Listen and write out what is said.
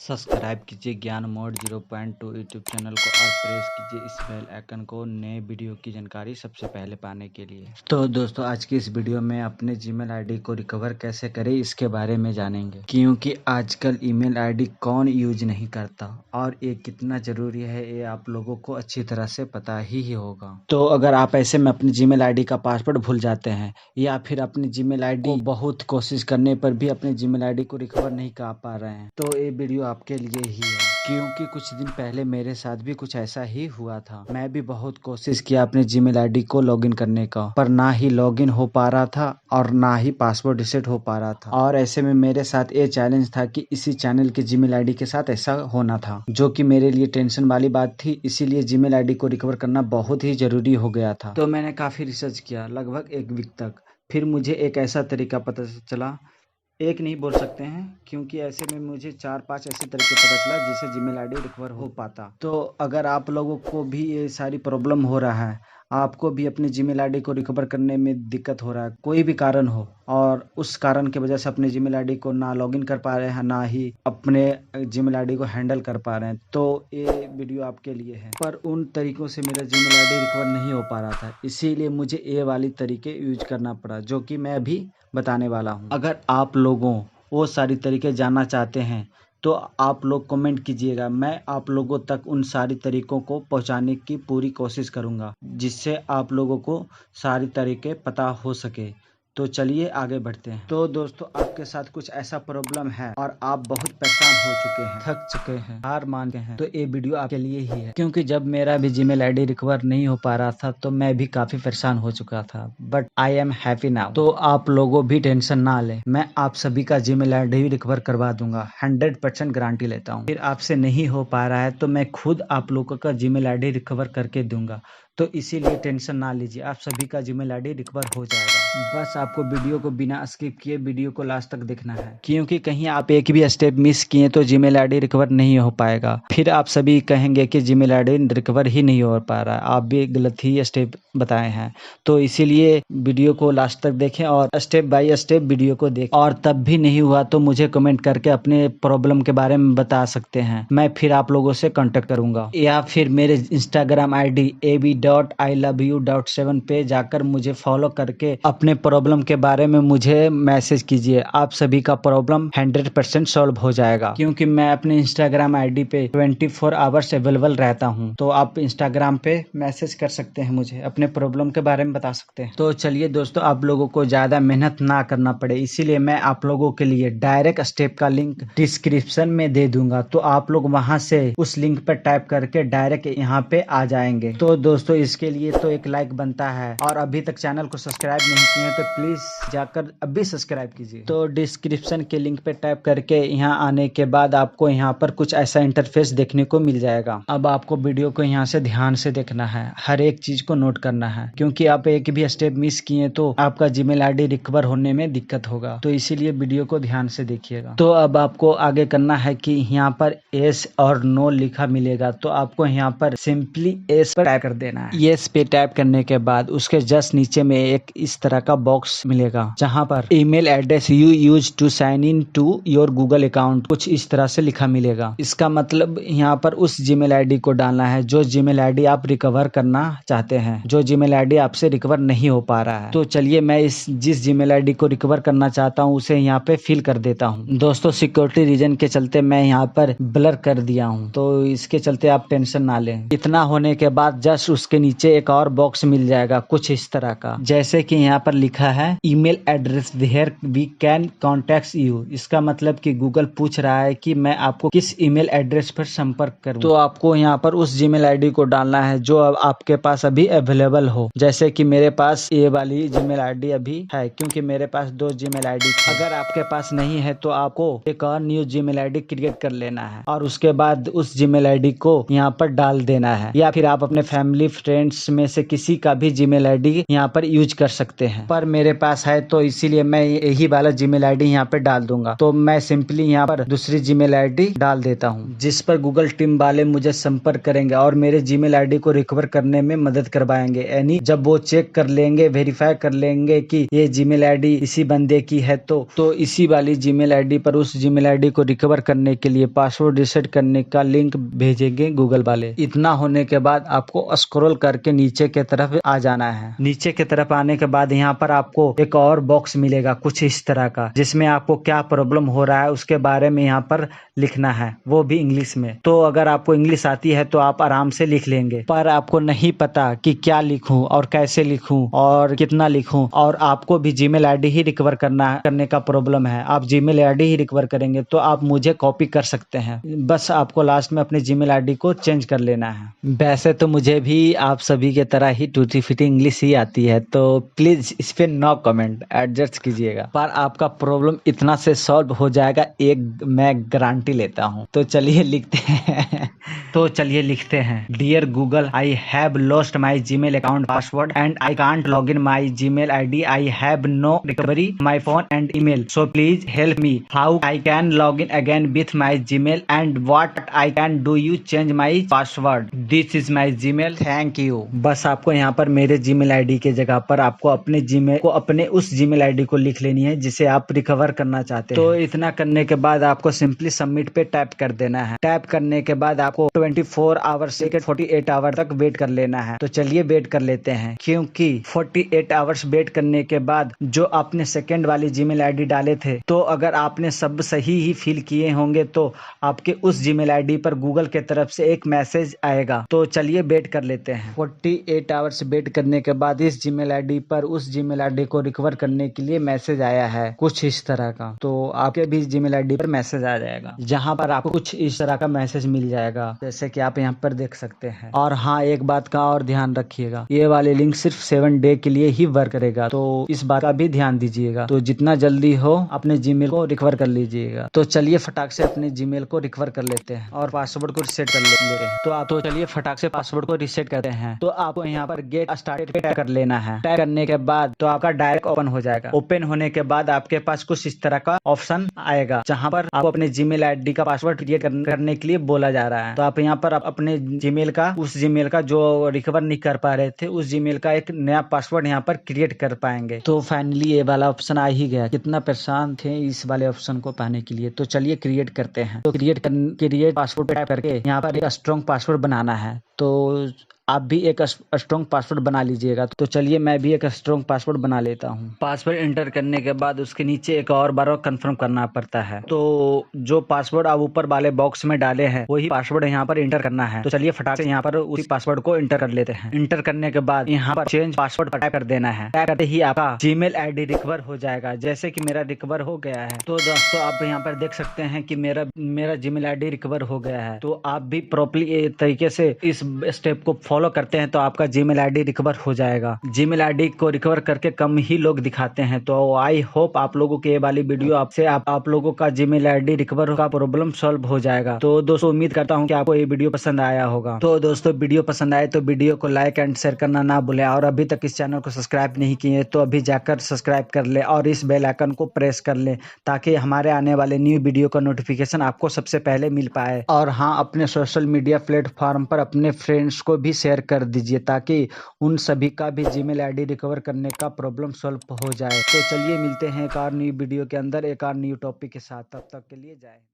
Subscribe कीजिए ज्ञान mode 0.2 YouTube channel को और प्रेस कीजिए इस बेल आइकन को नए वीडियो की जानकारी सबसे पहले पाने के लिए। तो दोस्तों आज की इस वीडियो में अपने जीमेल आईडी को रिकवर कैसे करें इसके बारे में जानेंगे, क्योंकि आजकल ईमेल आईडी कौन यूज नहीं करता और ये कितना ज़रूरी है ये आप लोगों को अच्छी तरह से पता ही होगा। तो अगर आप ऐसे में अपनी जीमेल आईडी का पासवर्ड भूल जाते हैं या फिर अपनी जीमेल आईडी को बहुत कोशिश करने पर भी अपनी जीमेल आईडी को रिकवर नहीं कर पा रहे हैं, तो ये वीडियो आपके लिए ही है। क्योंकि कुछ दिन पहले मेरे साथ भी कुछ ऐसा ही हुआ था। मैं भी बहुत कोशिश किया अपने जीमेल आईडी को लॉगिन करने का, पर ना ही लॉगिन हो पा रहा था और ना ही पासवर्ड रीसेट हो पा रहा था। और ऐसे में मेरे साथ ये चैलेंज था कि इसी चैनल के जीमेल आईडी के साथ ऐसा होना था, जो कि मेरे लिए टेंशन वाली बात थी। इसीलिए जीमेल आईडी को रिकवर करना बहुत ही जरूरी हो गया था। तो मैंने काफी रिसर्च किया, लगभग एक वीक तक। फिर मुझे एक ऐसा तरीका पता चला, एक नहीं बोल सकते हैं, क्योंकि ऐसे में मुझे 4-5 ऐसे तरीके पता चला जिससे जीमेल आईडी रिकवर हो पाता। तो अगर आप लोगों को भी ये सारी प्रॉब्लम हो रहा है, आपको भी अपनी जीमेल आईडी को रिकवर करने में दिक्कत हो रहा है, कोई भी कारण हो, और उस कारण की वजह से अपने जीमेल आईडी को ना लॉगिन कर पा रहे हैं ना ही अपने जीमेल आईडी को हैंडल कर पा रहे हैं, तो ये वीडियो आपके लिए है। पर उन तरीकों से मेरा जीमेल आईडी रिकवर नहीं हो पा रहा था, इसीलिए मुझे ये वाली तरीके यूज करना पड़ा, जो कि मैं अभी बताने वाला हूँ। अगर आप लोगों वो सारी तरीके जानना चाहते हैं तो आप लोग कमेंट कीजिएगा, मैं आप लोगों तक उन सारी तरीकों को पहुंचाने की पूरी कोशिश करूंगा, जिससे आप लोगों को सारी तरीके पता हो सके। तो चलिए आगे बढ़ते हैं। तो दोस्तों आपके साथ कुछ ऐसा प्रॉब्लम है और आप बहुत परेशान हो चुके हैं, थक चुके हैं, हार मान गए हैं, तो ये वीडियो आपके लिए ही है। क्योंकि जब मेरा भी जीमेल आईडी रिकवर नहीं हो पा रहा था तो मैं भी काफी परेशान हो चुका था, but I am happy now. तो आप लोगों भी टेंशन ना लें, मैं आप सभी का जीमेल आईडी रिकवर करवा दूंगा, 100% गारंटी लेता हूँ। फिर आपसे नहीं हो पा रहा है तो मैं खुद आप लोगों का जीमेल आईडी रिकवर करके दूंगा, तो इसीलिए टेंशन ना लीजिए, आप सभी का जीमेल आईडी रिकवर हो जाएगा। बस आपको वीडियो को बिना स्किप किए वीडियो को लास्ट तक देखना है, क्योंकि कहीं आप एक भी स्टेप मिस किए तो जीमेल आईडी रिकवर नहीं हो पाएगा। फिर आप सभी कहेंगे कि जीमेल आईडी रिकवर ही नहीं हो पा रहा है, आप भी गलत ही स्टेप बताए हैं। तो इसीलिए वीडियो को लास्ट तक देखें और स्टेप बाय स्टेप वीडियो को देखें, और तब भी नहीं हुआ तो मुझे कमेंट करके अपने प्रॉब्लम के बारे में बता सकते हैं, मैं फिर आप लोगों से कांटेक्ट करूंगा। या फिर मेरे इंस्टाग्राम आईडी ab.iloveyou.7 पे जाकर मुझे फॉलो करके अपने प्रॉब्लम के बारे में मुझे मैसेज कीजिए, आप सभी का प्रॉब्लम 100% सॉल्व हो जाएगा। क्योंकि मैं अपने इंस्टाग्राम आईडी पे 24 आवर्स अवेलेबल रहता हूँ, तो आप इंस्टाग्राम पे मैसेज कर सकते हैं, मुझे अपने प्रॉब्लम के बारे में बता सकते हैं। तो चलिए दोस्तों, आप लोगों को ज्यादा मेहनत ना करना पड़े, इसीलिए मैं आप लोगों के लिए डायरेक्ट स्टेप का लिंक डिस्क्रिप्शन में दे दूंगा, तो आप लोग वहां से उस लिंक पर टाइप करके डायरेक्ट यहाँ पे आ जाएंगे। तो दोस्तों इसके लिए तो एक लाइक बनता है, और अभी तक चैनल को सब्सक्राइब नहीं किए तो प्लीज जाकर अभी सब्सक्राइब कीजिए। तो डिस्क्रिप्शन के लिंक पे टाइप करके यहाँ आने के बाद आपको यहाँ पर कुछ ऐसा इंटरफेस देखने को मिल जाएगा। अब आपको वीडियो को यहाँ से ध्यान से देखना है, हर एक चीज को नोट करना है, क्योंकि आप एक भी स्टेप मिस किए तो आपका जीमेल आईडी रिकवर होने में दिक्कत होगा, तो इसीलिए वीडियो को ध्यान से देखिएगा। तो अब आपको आगे करना है कि यहाँ पर येस और नो लिखा मिलेगा, तो आपको यहाँ पर सिंपली येस पर टाइप कर देना है। येस पे टाइप करने के बाद उसके जस्ट नीचे में एक इस तरह का बॉक्स मिलेगा, जहाँ पर email address you use to sign in to your Google account, कुछ इस तरह से लिखा मिलेगा। इसका मतलब यहाँ पर उस जीमेल आईडी को डालना है जो जीमेल आईडी आप रिकवर करना चाहते हैं, जो जीमेल आईडी आपसे रिकवर नहीं हो पा रहा है। तो चलिए मैं जिस जीमेल आईडी को रिकवर करना चाहता हूँ उसे यहाँ पे फिल कर देता हूँ। दोस्तों सिक्योरिटी रीजन के चलते मैं यहाँ पर ब्लर कर दिया हूँ, तो इसके चलते आप टेंशन ना लें। इतना होने के बाद जस्ट उसके नीचे एक और बॉक्स मिल जाएगा कुछ इस तरह का, जैसे कि यहाँ पर लिखा है email address where we can contact you. इसका मतलब कि गूगल पूछ रहा है कि मैं आपको किस ईमेल एड्रेस पर संपर्क करूं, तो आपको यहाँ पर उस जीमेल आईडी को डालना है जो आपके पास अभी अवेलेबल हो। जैसे कि मेरे पास ये वाली जीमेल आईडी अभी है, क्योंकि मेरे पास 2 जीमेल आईडी थी। अगर आपके पास नहीं है तो आपको एक और न्यू जीमेल आईडी क्रिएट कर लेना है और उसके बाद उस जीमेल आईडी को यहाँ पर डाल देना है, या फिर आप अपने फैमिली फ्रेंड्स में से किसी का भी जीमेल आईडी यहाँ पर यूज कर सकते हैं, पर मेरे पास है तो इसीलिए मैं यही वाला जीमेल आईडी यहाँ पे डाल दूंगा। तो मैं सिंपली यहाँ पर दूसरी जीमेल आईडी डाल देता हूँ, जिस पर गूगल टीम वाले मुझे संपर्क करेंगे और मेरे जीमेल आईडी को रिकवर करने में मदद करवाएंगे। यानी जब वो चेक कर लेंगे, वेरीफाई कर लेंगे कि ये जीमेल आईडी इसी बंदे की है, तो इसी वाली जीमेल आईडी पर उस जीमेल आईडी को रिकवर करने के लिए पासवर्ड रीसेट करने का लिंक भेजेंगे गूगल वाले। इतना होने के बाद आपको स्क्रॉल करके नीचे की तरफ आ जाना है। नीचे की तरफ आने के बाद यहाँ पर आपको एक और बॉक्स मिलेगा कुछ इस तरह का, जिसमें आपको क्या प्रॉब्लम हो रहा है उसके बारे में यहाँ पर लिखना है, वो भी इंग्लिश में। तो अगर आपको इंग्लिश आती है तो आप आराम से लिख लेंगे, पर आपको नहीं पता कि क्या लिखूं और कैसे लिखूं और कितना लिखूं, और आपको भी जीमेल आईडी ही रिकवर करने का प्रॉब्लम है, आप जीमेल आईडी ही रिकवर करेंगे, तो आप मुझे कॉपी कर सकते हैं। बस आपको लास्ट में अपने जीमेल आईडी को चेंज कर लेना है। वैसे तो मुझे भी आप सभी के तरह ही टूटी फूटी इंग्लिश ही आती है, तो प्लीज इस पे नो कमेंट एडजस्ट कीजिएगा, पर आपका प्रॉब्लम इतना से सॉल्व हो जाएगा, एक मैं गारंटी लेता हूँ। तो चलिए लिखते हैं तो चलिए लिखते हैं, dear Google, I have lost my Gmail account password and I can't log in my Gmail ID, I have no recovery my phone and email, so please help me how I can log in again with my Gmail and what I can do you change my password, this is my Gmail, thank you. बस आपको यहाँ पर मेरे Gmail ID के जगह पर आपको अपने जीमेल को अपने उस जीमेल आईडी को लिख लेनी है जिसे आप रिकवर करना चाहते हैं। तो इतना करने के बाद आपको सिंपली सबमिट पे टैप कर देना है। टैप करने के बाद आपको 24 आवर से 48 आवर तक वेट कर लेना है। तो चलिए वेट कर लेते हैं, क्योंकि 48 आवर्स वेट करने के बाद जो आपने सेकंड वाली जीमेल आईडी डाले थे, तो अगर आपने सब सही ही फिल किए होंगे तो आपके उस जीमेल आईडी पर गूगल के तरफ से एक मैसेज आएगा। तो चलिए वेट कर लेते हैं। 48 आवर्स वेट करने के बाद इस जीमेल आईडी पर उस जीमेल आईडी को रिकवर करने के लिए मैसेज आया है कुछ इस तरह का। तो आपके भी जीमेल आईडी पर मैसेज आ जाएगा, जहां पर आपको कुछ इस तरह का मैसेज मिल जाएगा, जैसे कि आप यहाँ पर देख सकते हैं। और हाँ, एक बात का और ध्यान रखिएगा, ये वाले लिंक सिर्फ 7 डे के लिए ही वर्क करेगा, तो इस बात का भी ध्यान दीजिएगा। तो जितना जल्दी हो अपने जीमेल को रिकवर कर लीजिएगा। तो चलिए फटाक से अपने जीमेल को रिकवर कर लेते हैं और पासवर्ड को रिसेट कर लेते हैं। तो चलिए फटाक से पासवर्ड को रिसेट करते हैं। तो आपको यहाँ पर गेट स्टार्टेड पे टैप कर लेना है। टैप करने के बाद तो आपका डायरेक्ट ओपन हो जाएगा। ओपन होने के बाद आपके पास कुछ इस तरह का ऑप्शन आएगा, जहां पर आपको अपने जीमेल आईडी का पासवर्ड क्रिएट करने के लिए बोला जा रहा है। तो आप यहाँ पर अपने जीमेल का, उस जीमेल का जो रिकवर नहीं कर पा रहे थे, उस जीमेल का एक नया पासवर्ड यहाँ पर क्रिएट कर पाएंगे। तो फाइनली ये वाला ऑप्शन आ ही गया। कितना परेशान थे इस वाले ऑप्शन को पाने के लिए। तो चलिए क्रिएट करते हैं। तो क्रिएट पासवर्ड पे टाइप करके यहाँ पर एक स्ट्रॉन्ग पासवर्ड बनाना है। तो आप भी एक स्ट्रॉन्ग पासवर्ड बना लीजिएगा। तो चलिए मैं भी एक स्ट्रॉन्ग पासवर्ड बना लेता हूँ। पासवर्ड एंटर करने के बाद उसके नीचे एक और बार कंफर्म करना पड़ता है। तो जो पासवर्ड आप ऊपर वाले बॉक्स में डाले हैं वही पासवर्ड यहाँ पर एंटर करना है। तो चलिए फटाक से यहाँ पर उसी पासवर्ड को एंटर कर लेते हैं। एंटर करने के बाद यहाँ पर चेंज पासवर्ड पर टाइप कर देना है। टाइप करते ही आपका जीमेल आईडी रिकवर हो जाएगा, जैसे कि मेरा रिकवर हो गया है। तो दोस्तों आप यहाँ पर देख सकते हैं कि मेरा जीमेल आईडी रिकवर हो गया है। तो आप भी प्रॉपर्ली तरीके से इस स्टेप को फॉलो करते हैं तो आपका जीमेल आईडी रिकवर हो जाएगा। जीमेल आईडी को रिकवर करके कम ही लोग दिखाते हैं। तो आई होप आप लोगों की ये वाली वीडियो आपसे आप लोगों का जीमेल आईडी रिकवर का प्रॉब्लम सॉल्व हो जाएगा। तो दोस्तों उम्मीद करता हूं कि आपको ये वीडियो पसंद आया होगा। तो दोस्तों वीडियो पसंद आए तो वीडियो को लाइक एंड शेयर करना ना भूलें, और अभी तक इस चैनल को सब्सक्राइब नहीं किए तो अभी जाकर सब्सक्राइब कर ले और इस बेल आइकन को प्रेस कर ले, ताकि हमारे आने वाले न्यू वीडियो का नोटिफिकेशन आपको सबसे पहले मिल पाए। और हाँ, अपने सोशल मीडिया प्लेटफॉर्म पर अपने फ्रेंड्स को भी शेयर कर दीजिए, ताकि उन सभी का भी जीमेल आईडी रिकवर करने का प्रॉब्लम सॉल्व हो जाए। तो चलिए मिलते हैं एक और न्यू वीडियो के अंदर एक और न्यू टॉपिक के साथ। तब तक के लिए जय हिंद।